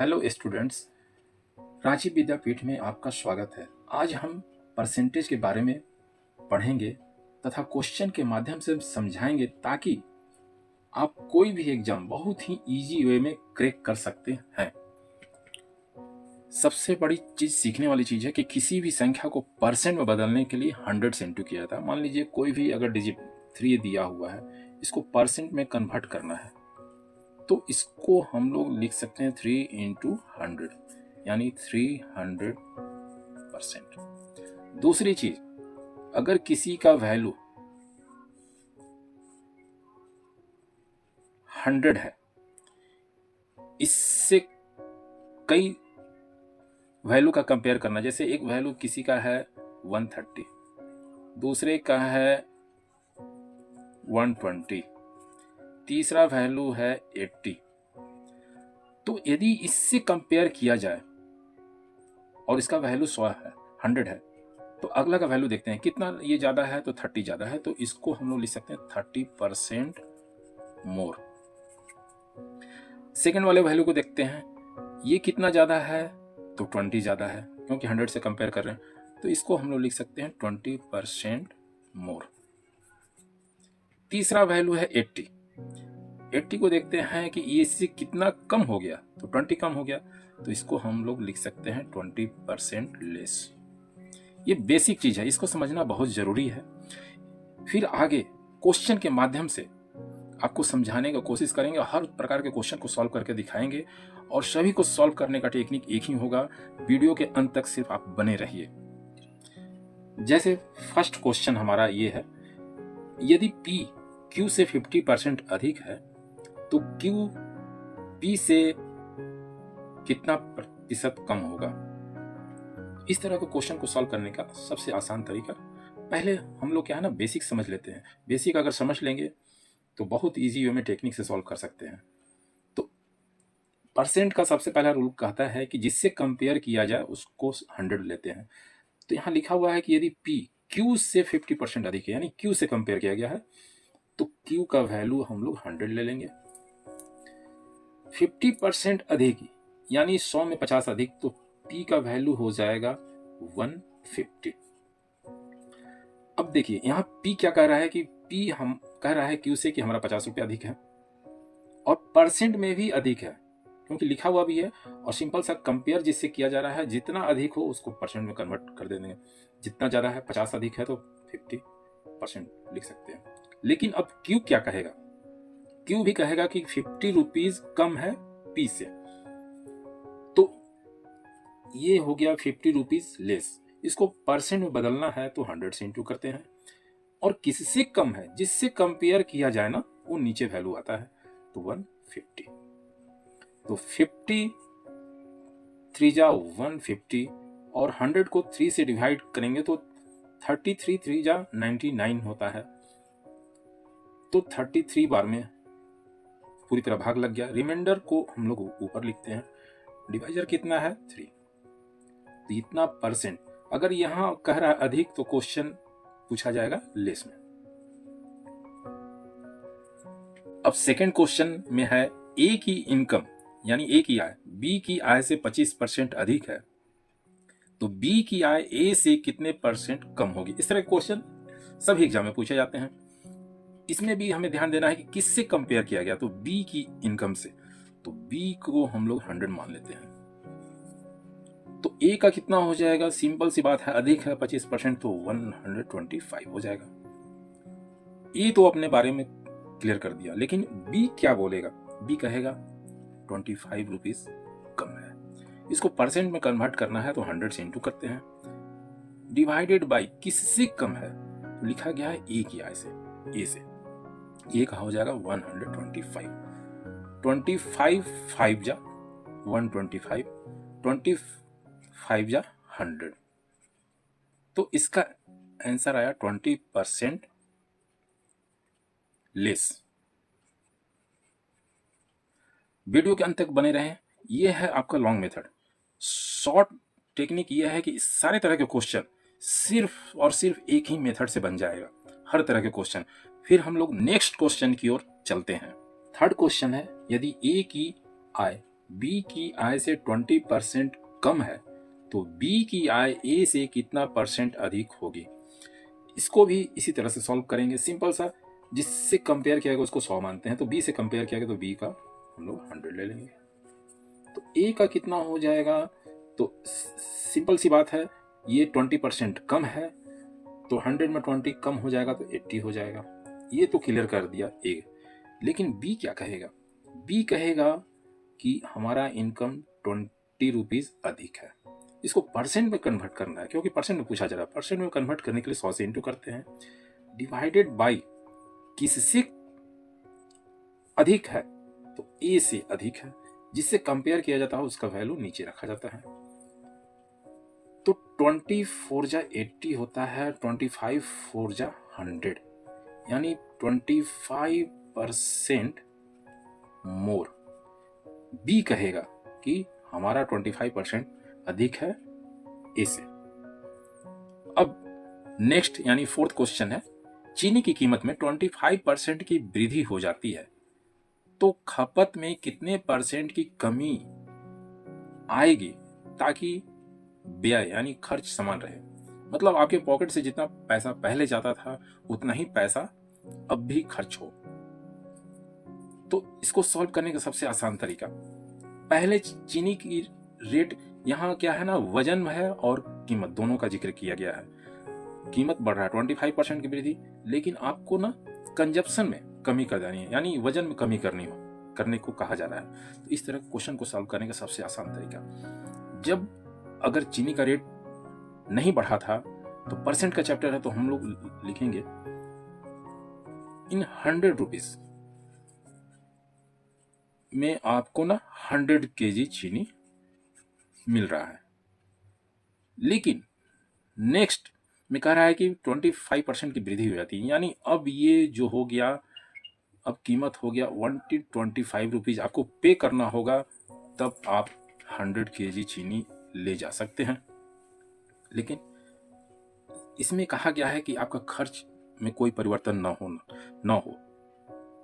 Hello students, Ranchi विद्यापीठ में आपका स्वागत है। आज हम परसेंटेज के बारे में पढ़ेंगे तथा क्वेश्चन के माध्यम से समझाएंगे ताकि आप कोई भी एग्जाम बहुत ही इजी वे में क्रैक कर सकते हैं। सबसे बड़ी चीज सीखने वाली चीज है कि किसी भी संख्या को परसेंट में बदलने के लिए 100 से इंटू किया था। मान लीजिए कोई भी अगर डिजिट 3 दिया हुआ है, इसको परसेंट में कन्वर्ट करना है तो इसको हम लोग लिख सकते हैं 3 इंटू 100 यानी 300%। दूसरी चीज, अगर किसी का वैल्यू 100 है, इससे कई वैल्यू का कंपेयर करना। जैसे एक वैल्यू किसी का है 130, दूसरे का है 120, तीसरा वैल्यू है 80। तो यदि इससे कंपेयर किया जाए और इसका वैल्यू 100 है तो अगला का वैल्यू देखते हैं कितना ये ज्यादा है, तो 30 ज्यादा है, तो इसको हम लोग लिख सकते हैं 30% मोर। सेकेंड वाले वैल्यू को देखते हैं, ये कितना ज्यादा है, तो 20 ज्यादा है, क्योंकि 100 से कंपेयर कर रहे हैं, तो इसको हम लोग लिख सकते हैं 20% मोर। तीसरा वैल्यू है 80 को देखते हैं कि ये इससे कितना कम हो गया, तो 20 कम हो गया, तो इसको हम लोग लिख सकते हैं 20% लेस। ये बेसिक चीज है, इसको समझना बहुत जरूरी है। फिर आगे क्वेश्चन के माध्यम से आपको समझाने का कोशिश करेंगे, हर प्रकार के क्वेश्चन को सॉल्व करके दिखाएंगे और सभी को सॉल्व करने का टेक्निक एक ही होगा। वीडियो के अंत तक सिर्फ आप बने रहिए। जैसे फर्स्ट क्वेश्चन हमारा ये है, यदि P Q से 50% अधिक है तो Q P से कितना प्रतिशत कम होगा। इस तरह के क्वेश्चन को सॉल्व करने का सबसे आसान तरीका, पहले हम लोग क्या है ना, बेसिक समझ लेते हैं। बेसिक अगर समझ लेंगे तो बहुत इजी वे में टेक्निक से सॉल्व कर सकते हैं। तो परसेंट का सबसे पहला रूल कहता है कि जिससे कंपेयर किया जाए उसको 100 लेते हैं। तो यहाँ लिखा हुआ है कि यदि P Q से 50% अधिक है, यानी Q से कंपेयर किया गया है, तो Q का वैल्यू हम लोग 100 ले लेंगे। 50% अधिक यानी 100 में 50 अधिक, तो P का वैल्यू हो जाएगा 150। अब देखिए यहाँ P क्या कह रहा है कि P हम कह रहा है Q से कि हमारा 50 रुपये अधिक है और परसेंट में भी अधिक है, क्योंकि लिखा हुआ भी है। और सिंपल सा कंपेयर जिससे किया जा रहा है, जितना अधिक हो उसको परसेंट में कन्वर्ट कर देंगे। जितना ज्यादा है, 50 अधिक है तो 50% लिख सकते हैं। लेकिन अब Q क्या कहेगा, Q भी कहेगा कि 50 रुपीज कम है P से, तो ये हो गया 50 रुपीज लेस। इसको परसेंट में बदलना है तो 100 से इंटू करते हैं। और किससे कम है, जिससे कंपेयर किया जाए ना, वो नीचे वैल्यू आता है, तो 150। तो 50 3 जा 150 और 100 को 3 से डिवाइड करेंगे तो 33 3 जा 99 होता है। तो 33 बार में पूरी तरह भाग लग गया। रिमाइंडर को हम लोग ऊपर लिखते हैं। डिवाइजर कितना है, 3। तो इतना परसेंट। अगर यहां कह रहा है अधिक तो क्वेश्चन पूछा जाएगा लेस में। अब सेकंड क्वेश्चन में है, A की इनकम यानी A की आय B की आय से 25% अधिक है, तो B की आय A से कितने परसेंट कम होगी। इस तरह के क्वेश्चन सभी एग्जाम में पूछे जाते हैं। इसमें भी हमें ध्यान देना है कि किससे कंपेयर किया गया, तो B की इनकम से, तो B को हम लोग 100 मान लेते हैं। तो A का कितना हो जाएगा, सिंपल सी बात है, अधिक है 25%, तो 125 हो जाएगा। A तो अपने बारे में क्लियर कर दिया, लेकिन B क्या बोलेगा, B कहेगा 25 रुपीज कम है। इसको परसेंट में कन्वर्ट करना है तो 100 से इंटू करते हैं। डिवाइडेड बाय किससे कम है, तो लिखा गया है A की आय से, A से। A का हो जाएगा 125। 25 5 जा 125, 25 जा 100, तो इसका आंसर आया 20% लेस। वीडियो के अंत तक बने रहें। यह है आपका लॉन्ग मेथड। शॉर्ट टेक्निक यह है कि सारे तरह के क्वेश्चन सिर्फ और सिर्फ एक ही मेथड से बन जाएगा, हर तरह के क्वेश्चन। फिर हम लोग नेक्स्ट क्वेश्चन की ओर चलते हैं। थर्ड क्वेश्चन है, यदि A की आय बी की आय से 20% कम है तो बी की आय ए से कितना परसेंट अधिक होगी। इसको भी इसी तरह से सॉल्व करेंगे, सिंपल सा। जिससे कंपेयर किया गया उसको 100 मानते हैं, तो बी से कंपेयर किया गया तो बी का हम लोग 100 ले लेंगे। तो ए का कितना हो जाएगा, तो सिंपल सी बात है, ये 20% कम है तो 100 में 20 कम हो जाएगा तो 80 हो जाएगा। ये तो क्लियर कर दिया ए। लेकिन बी क्या कहेगा, बी कहेगा कि हमारा इनकम 20 रुपीज अधिक है। इसको परसेंट में कन्वर्ट करना है, क्योंकि परसेंट में पूछा जा रहा है। परसेंट में कन्वर्ट करने के लिए 100 से इंटू करते हैं, डिवाइडेड बाई किससे अधिक है, तो ए से अधिक है। जिससे कंपेयर किया जाता है उसका वैल्यू नीचे रखा जाता है। तो 24 जा 80 होता है, 25 4 जा 100, यानी 25% मोर। बी कहेगा कि हमारा 25% अधिक है ए से। अब नेक्स्ट यानी फोर्थ क्वेश्चन है, चीनी की कीमत में 25% की वृद्धि हो जाती है तो खपत में कितने परसेंट की कमी आएगी ताकि व्यय यानी खर्च समान रहे। मतलब आपके पॉकेट से जितना पैसा पहले जाता था उतना ही पैसा अब भी खर्च हो। तो इसको सॉल्व करने का सबसे आसान तरीका, पहले चीनी की रेट, यहाँ क्या है ना, वजन में है और कीमत दोनों का जिक्र किया गया है। कीमत बढ़ रहा है 25% की वृद्धि, लेकिन आपको ना कंजप्शन में कमी कर देनी है, यानी वजन में कमी करने को कहा जा रहा है। तो इस तरह क्वेश्चन को सॉल्व करने का सबसे आसान तरीका, जब अगर चीनी का रेट नहीं बढ़ा था तो परसेंट का चैप्टर है तो हम लोग लिखेंगे इन 100 रुपीज में आपको ना 100 kg चीनी मिल रहा है। लेकिन नेक्स्ट में कह रहा है कि 25% की वृद्धि हो जाती है, यानी अब ये जो हो गया, अब कीमत हो गया 125 रुपीज आपको पे करना होगा, तब आप 100 kg चीनी ले जा सकते हैं। लेकिन इसमें कहा गया है कि आपका खर्च में कोई परिवर्तन ना हो।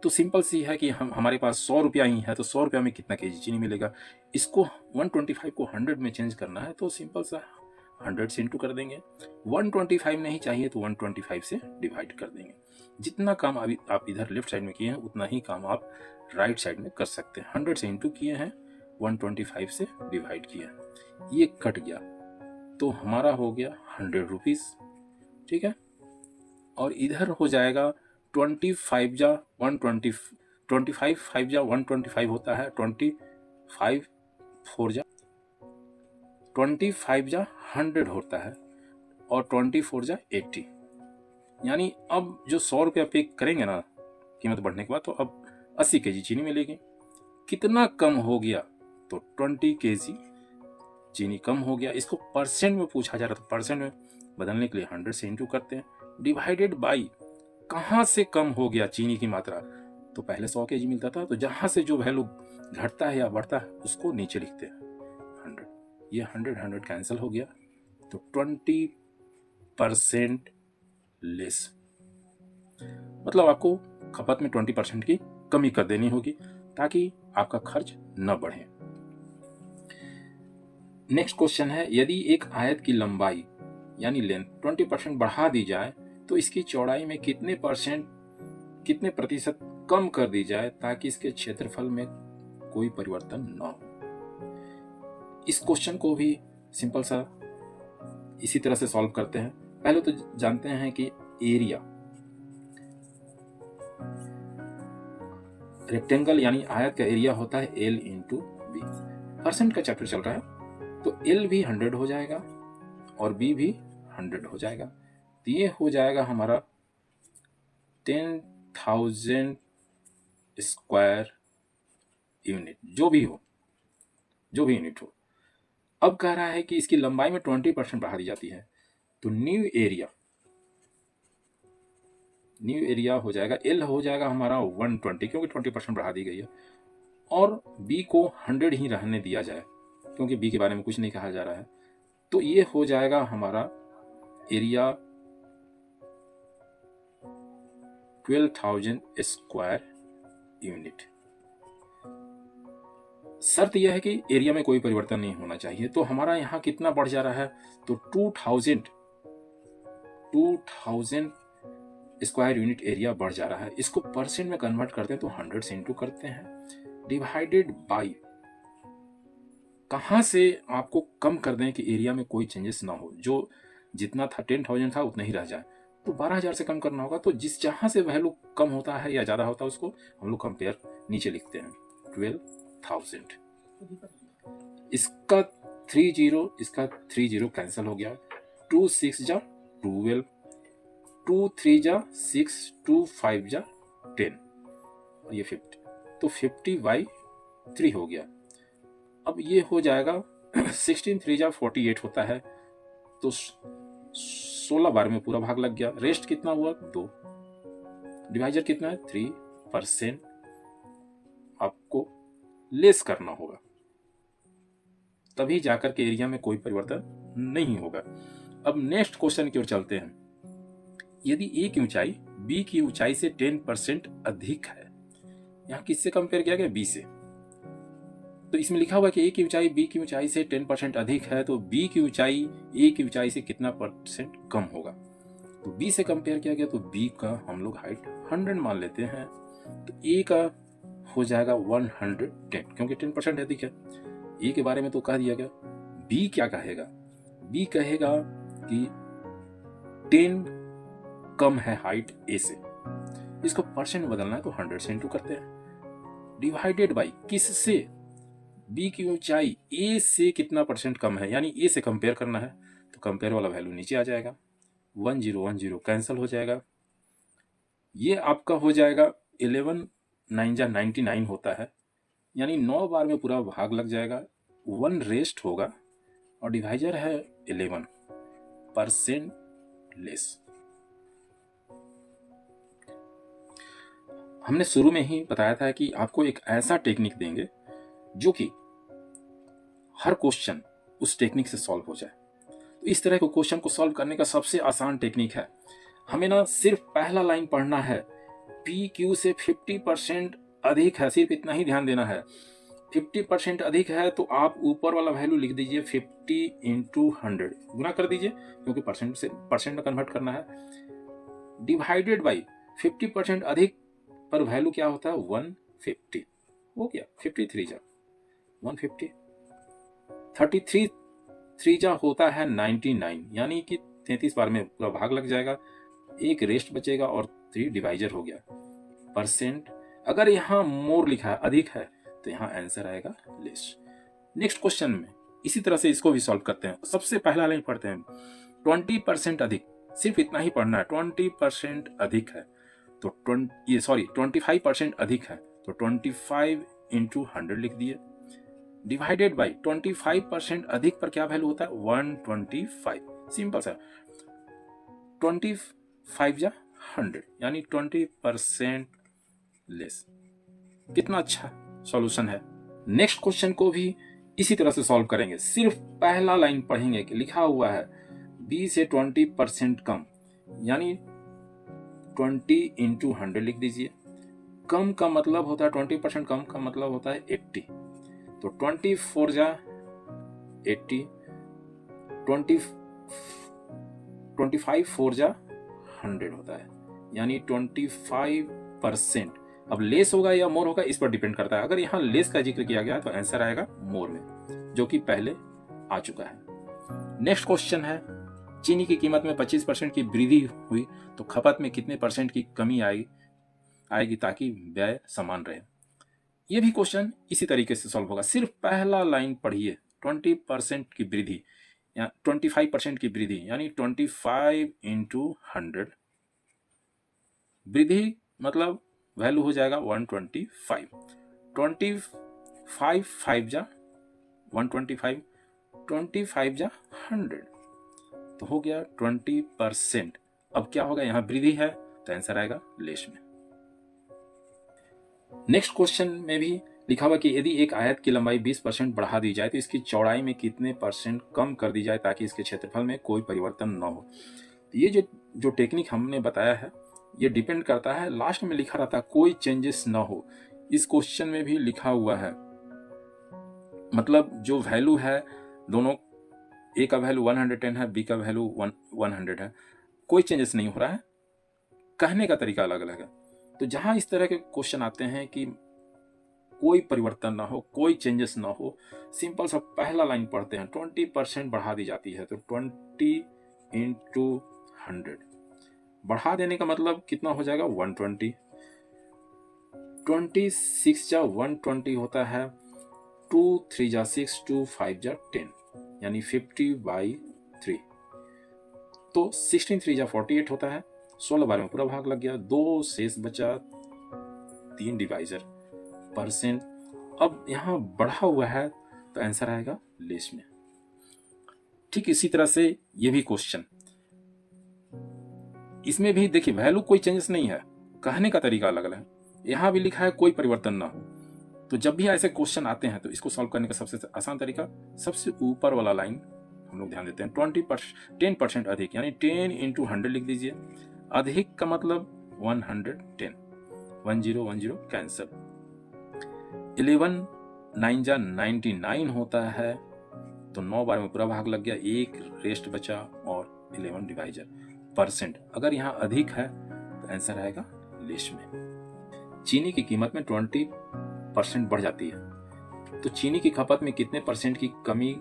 तो सिंपल सी है कि हमारे पास 100 रुपया ही है तो 100 रुपया में कितना केजी चीनी मिलेगा। इसको 125 को 100 में चेंज करना है तो सिंपल सा 100 से इंटू कर देंगे। 125 नहीं चाहिए तो 125 से डिवाइड कर देंगे। जितना काम अभी आप इधर लेफ्ट साइड में किए हैं उतना ही काम आप राइट साइड में कर सकते हैं। 100 से इंटू किए हैं, 125 से डिवाइड किया, ये कट गया तो हमारा हो गया 100 रुपीज। ठीक है, और इधर हो जाएगा 25 जा 120, 25 5 जा 125 होता है, 25 4 जा 25 जा 100 होता है और 24 जा 80। यानी अब जो 100 रुपया पे करेंगे ना कीमत बढ़ने के बाद, तो अब 80 kg चीनी मिलेगी। कितना कम हो गया, तो 20 kg चीनी कम हो गया। इसको परसेंट में पूछा जा रहा था, परसेंट में बदलने के लिए 100 से इंटू करते हैं, डिवाइडेड बाई कहां से कम हो गया चीनी की मात्रा, तो पहले 100 kg मिलता था, तो जहां से जो वैल्यू घटता है या बढ़ता है उसको नीचे लिखते हैं 100। ये 100 कैंसिल हो गया, तो 20% लेस, मतलब आपको खपत में 20% की कमी कर देनी होगी ताकि आपका खर्च न बढ़े। नेक्स्ट क्वेश्चन है, यदि एक आयत की लंबाई यानी लेंथ 20% बढ़ा दी जाए तो इसकी चौड़ाई में कितने प्रतिशत कम कर दी जाए ताकि इसके क्षेत्रफल में कोई परिवर्तन न हो। इस क्वेश्चन को भी सिंपल सा इसी तरह से सॉल्व करते हैं। पहले तो जानते हैं कि एरिया, रेक्टेंगल यानी आयत का एरिया होता है L इंटू बी। परसेंट का चैप्टर चल रहा है तो L भी 100 हो जाएगा और B भी 100 हो जाएगा, तो ये हो जाएगा हमारा 10,000 स्क्वायर यूनिट, जो भी यूनिट हो। अब कह रहा है कि इसकी लंबाई में 20% बढ़ा दी जाती है, तो न्यू एरिया हो जाएगा, L हो जाएगा हमारा 120 क्योंकि 20% बढ़ा दी गई है, और B को 100 ही रहने दिया जाए क्योंकि B के बारे में कुछ नहीं कहा जा रहा है, तो ये हो जाएगा हमारा एरिया 12,000 स्क्वायर यूनिट। शर्त यह है कि एरिया में कोई परिवर्तन नहीं होना चाहिए। तो हमारा यहाँ कितना बढ़ जा रहा है, तो 2000 स्क्वायर यूनिट एरिया बढ़ जा रहा है। इसको परसेंट में कन्वर्ट करते हैं तो 100 से इंटू करते हैं, डिवाइडेड बाई, कहां से आपको कम कर दें कि एरिया में कोई चेंजेस ना हो, जो जितना था 10,000 था उतना ही रह जाए, तो 12,000 से कम करना होगा। तो जिस जहां से वैल्यू कम होता है या ज्यादा होता है उसको हम लोग कंपेयर नीचे लिखते हैं, 12,000। इसका 30 कैंसिल हो गया, 2 6 जा 12, 2 3 जा 6, 2 5 जा 10 और ये 50, तो 50/3 हो गया। अब ये हो जाएगा 16 3 जा 48 होता है, तो 16 बार में पूरा भाग लग गया। रेस्ट कितना हुआ, 2। डिवाइजर कितना है, 3%। आपको लेस करना होगा, तभी जाकर के एरिया में कोई परिवर्तन नहीं होगा। अब नेक्स्ट क्वेश्चन की ओर चलते हैं। यदि ए की ऊंचाई बी की ऊंचाई से 10% अधिक है, यहां किससे कंपेयर किया गया, बी से। तो इसमें लिखा हुआ है कि ए की ऊंचाई बी की ऊंचाई से 10% अधिक है, तो बी की ऊंचाई ए की ऊंचाई से कितना परसेंट कम होगा। तो बी से कंपेयर किया गया, तो बी का हम लोग हाइट 100 मान लेते हैं, तो ए का हो जाएगा 110, क्योंकि 10% अधिक है। ए के बारे में तो कह दिया गया, बी क्या कहेगा, बी कहेगा कि 10 कम है हाइट ए से, इसको परसेंट बदलना है तो 100 से इंटू करते हैं, डिवाइडेड बाई किससे, बी की ऊंचाई ए से कितना परसेंट कम है, यानी ए से कंपेयर करना है, तो कंपेयर वाला वैल्यू नीचे आ जाएगा, 10 कैंसिल हो जाएगा। ये आपका हो जाएगा 11 9 जा 99 होता है, यानी 9 बार में पूरा भाग लग जाएगा, 1 रेस्ट होगा और डिवाइजर है 11% लेस। हमने शुरू में ही बताया था कि आपको एक ऐसा टेक्निक देंगे जो कि हर क्वेश्चन उस टेक्निक से सॉल्व हो जाए। तो इस तरह के क्वेश्चन को सॉल्व करने का सबसे आसान टेक्निक है, हमें ना सिर्फ पहला लाइन पढ़ना है, पी क्यू से 50% अधिक है, सिर्फ इतना ही ध्यान देना है। 50% अधिक है तो आप ऊपर वाला वैल्यू लिख दीजिए 50 इंटू 100, गुना कर दीजिए क्योंकि परसेंट से परसेंट में कन्वर्ट करना है, डिवाइडेड बाई 50% अधिक पर वैल्यू क्या होता है, 150 हो गया, 53 जा 150, 33 3 जा होता है 99, यानी कि 33 बार में पूरा भाग लग जाएगा, एक रेस्ट बचेगा और 3 डिवाइजर हो गया, परसेंट। अगर यहाँ मोर लिखा है, अधिक है, तो यहाँ आंसर आएगा लेस। नेक्स्ट क्वेश्चन में इसी तरह से इसको भी सॉल्व करते हैं। सबसे पहला लाइन पढ़ते हैं, 20% अधिक, सिर्फ इतना ही पढ़ना है, 20% अधिक है तो 25% अधिक है तो 25 इंटू 100 लिख दिए, डिवाइडेड बाई 25% अधिक पर क्या वैल्यू होता है, 125, सिंपल सा, 25 जा 100 यानी 20% लेस। कितना अच्छा सॉल्यूशन है। नेक्स्ट क्वेश्चन को भी इसी तरह से सॉल्व करेंगे, सिर्फ पहला लाइन पढ़ेंगे कि लिखा हुआ है बी से 20% कम, यानी 20 इंटू 100 लिख दीजिए। कम का मतलब होता है 20% कम का मतलब होता है 80, तो 24 जा 80, 25 4 जा 100 होता है, यानी 25%। अब लेस होगा या मोर होगा इस पर डिपेंड करता है। अगर यहाँ लेस का जिक्र किया गया तो आंसर आएगा मोर में, जो कि पहले आ चुका है। नेक्स्ट क्वेश्चन है, चीनी की कीमत में 25% की वृद्धि हुई तो खपत में कितने परसेंट की कमी आएगी ताकि व्यय समान रहे। ये भी क्वेश्चन इसी तरीके से सॉल्व होगा, सिर्फ पहला लाइन पढ़िए, 20% की वृद्धि या 25% की वृद्धि, यानी 25 इंटू 100, वृद्धि मतलब वैल्यू हो जाएगा 125, 25 5 जा 125, 25 जा 100, तो हो गया 20%। अब क्या होगा, यहाँ वृद्धि है तो आंसर आएगा लेस में। नेक्स्ट क्वेश्चन में भी लिखा हुआ कि यदि एक आयत की लंबाई 20% बढ़ा दी जाए तो इसकी चौड़ाई में कितने परसेंट कम कर दी जाए ताकि इसके क्षेत्रफल में कोई परिवर्तन न हो। ये जो टेक्निक हमने बताया है ये डिपेंड करता है, लास्ट में लिखा रहता है कोई चेंजेस ना हो। इस क्वेश्चन में भी लिखा हुआ है मतलब जो वैल्यू है दोनों, ए का वैल्यू 110 है, बी का वैल्यू 100 है, कोई चेंजेस नहीं हो रहा है, कहने का तरीका अलग अलग है। तो जहां इस तरह के क्वेश्चन आते हैं कि कोई परिवर्तन ना हो, कोई चेंजेस ना हो, सिंपल सा पहला लाइन पढ़ते हैं, 20% बढ़ा दी जाती है, तो 20 इंटू 100 बढ़ा देने का मतलब कितना हो जाएगा 120, 26 जा 120 होता है, 2 3 जा 6, 2 5 जा 10, यानी 50/3। तो 16 3 जा 48 होता है, 16 बार में पूरा भाग लग गया, 2 शेष बचा, 3 डिवाइजर परसेंट। अब यहाँ बढ़ा हुआ है तो आंसर आएगा लेस में। ठीक इसी तरह से ये भी क्वेश्चन, इसमें भी देखिए वैल्यू कोई चेंजेस नहीं है, कहने का तरीका अलग अलग है। यहाँ भी लिखा है कोई परिवर्तन ना हो। तो जब भी ऐसे क्वेश्चन आते हैं तो इसको सॉल्व करने का सबसे आसान तरीका, सबसे ऊपर वाला लाइन हम लोग ध्यान देते हैं, 10% अधिक, यानी 10 इंटू 100 लिख दीजिए। अधिक का मतलब 110, 1010 कैंसिल, 11 9 जा 99 होता है, तो 9 बार में पूरा भाग लग गया, एक रेस्ट बचा और 11 डिवाइजर परसेंट। अगर यहाँ अधिक है तो आंसर आएगा लेस में। चीनी की कीमत में 20% बढ़ जाती है, तो चीनी की खपत में कितने परसेंट की कमी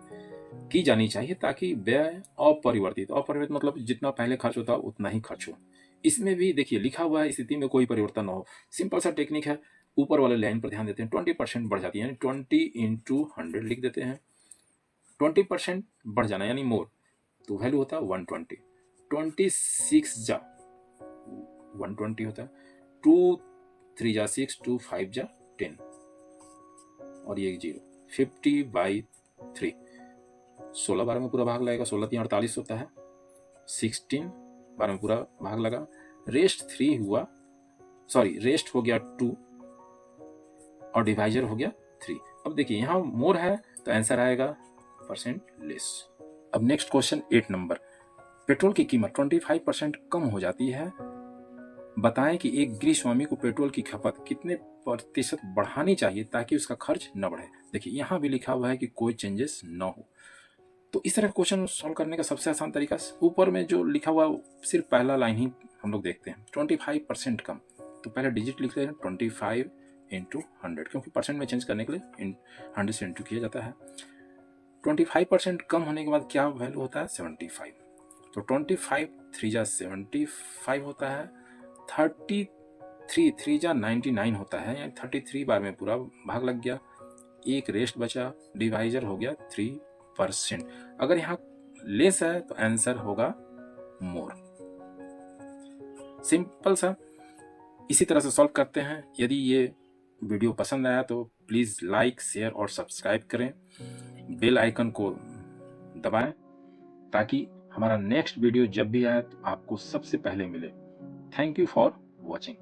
की जानी चाहिए ताकि व्यय अपरिवर्तित मतलब जितना पहले खर्च होता उतना ही खर्च हो। इसमें भी देखिए लिखा हुआ है स्थिति में कोई परिवर्तन ना हो, सिंपल सा टेक्निक है, ऊपर वाले लाइन पर ध्यान देते हैं, 20% बढ़ जाती है, यानी 20 इंटू 100 लिख देते हैं, 20% बढ़ जाना यानी मोर, तो वैल्यू होता है 120, 26 जा 120 होता है, 2 3 जा 6, 2 5 जा 10 और ये 0, 50/3, 16 बार में पूरा भाग लगेगा, 16 3 48 होता है, 16 बार में पूरा भाग लगा, रेस्ट 3 हुआ, सॉरी रेस्ट हो गया 2 और डिवाइजर हो गया 3। अब देखिए यहाँ मोर है तो आंसर आएगा परसेंट लेस। अब नेक्स्ट क्वेश्चन 8 नंबर, पेट्रोल की कीमत 25% कम हो जाती है, बताएं कि एक गृह स्वामी को पेट्रोल की खपत कितने प्रतिशत बढ़ानी चाहिए ताकि उसका खर्च न बढ़े। देखिए यहाँ भी लिखा हुआ है कि कोई चेंजेस न हो। तो इस तरह क्वेश्चन सॉल्व करने का सबसे आसान तरीका, ऊपर में जो लिखा हुआ सिर्फ पहला लाइन ही हम लोग देखते हैं, 25% कम, तो पहले डिजिट लिख लेते हैं 25 इंटू 100, क्योंकि परसेंट में चेंज करने के लिए 100 से इंटू किया जाता है। 25% कम होने के बाद क्या वैल्यू होता है 75, तो 25 3 जा 75 होता है, 33 3 जा 99 होता है, यानी 33 बार में पूरा भाग लग गया, एक रेस्ट बचा, डिवाइजर हो गया 3%। अगर यहाँ लेस है तो आंसर होगा मोर। सिंपल सा इसी तरह से सॉल्व करते हैं। यदि ये वीडियो पसंद आया तो प्लीज लाइक शेयर और सब्सक्राइब करें, बेल आइकन को दबाएं ताकि हमारा नेक्स्ट वीडियो जब भी आए तो आपको सबसे पहले मिले। Thank you for watching.